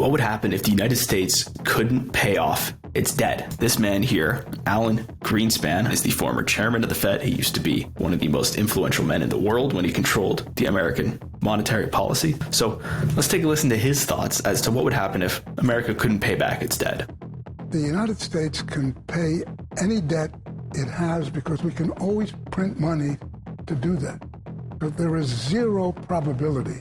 What would happen if the United States couldn't pay off its debt? This man here, Alan Greenspan, is the former chairman of the Fed. He used to be one of the most influential men in the world when he controlled the American monetary policy. So let's take a listen to his thoughts as to what would happen if America couldn't pay back its debt. The United States can pay any debt it has because we can always print money to do that. But there is zero probability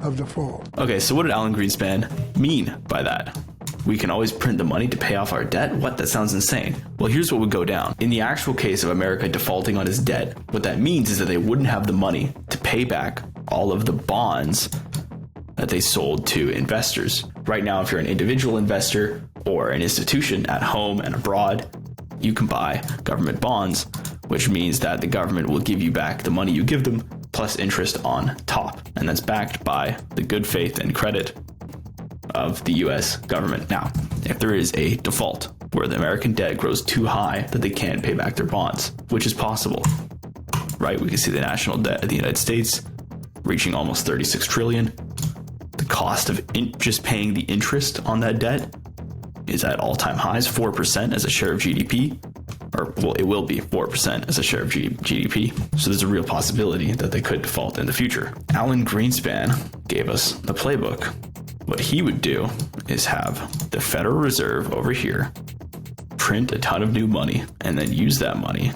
of default. Okay, so what did Alan Greenspan mean by that? We can always print the money to pay off our debt? What? That sounds insane. Well, here's what would go down. In the actual case of America defaulting on its debt, what that means is that they wouldn't have the money to pay back all of the bonds that they sold to investors. Right now, if you're an individual investor or an institution at home and abroad, you can buy government bonds, which means that the government will give you back the money you give them plus interest on top. And that's backed by the good faith and credit of the US government. Now, if there is a default where the American debt grows too high that they can't pay back their bonds, which is possible, right? We can see the national debt of the United States reaching almost 36 trillion. The cost of just paying the interest on that debt is at all-time highs, 4% as a share of GDP. Or, well, it will be 4% as a share of GDP. So there's a real possibility that they could default in the future. Alan Greenspan gave us the playbook. What he would do is have the Federal Reserve over here print a ton of new money and then use that money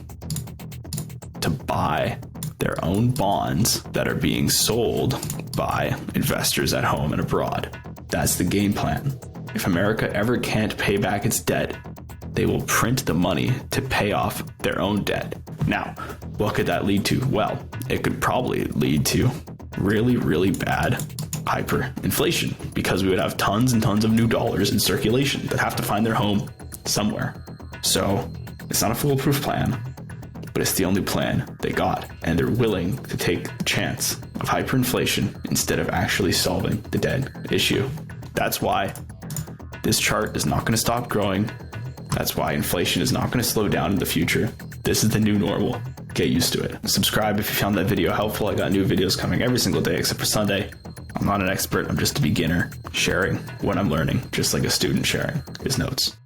to buy their own bonds that are being sold by investors at home and abroad. That's the game plan. If America ever can't pay back its debt, they will print the money to pay off their own debt. Now, what could that lead to? Well, it could probably lead to really, really bad hyperinflation because we would have tons and tons of new dollars in circulation that have to find their home somewhere. So it's not a foolproof plan, but it's the only plan they got. And they're willing to take the chance of hyperinflation instead of actually solving the debt issue. That's why this chart is not going to stop growing. That's why inflation is not going to slow down in the future. This is the new normal. Get used to it. Subscribe if you found that video helpful. I got new videos coming every single day except for Sunday. I'm not an expert. I'm just a beginner sharing what I'm learning, just like a student sharing his notes.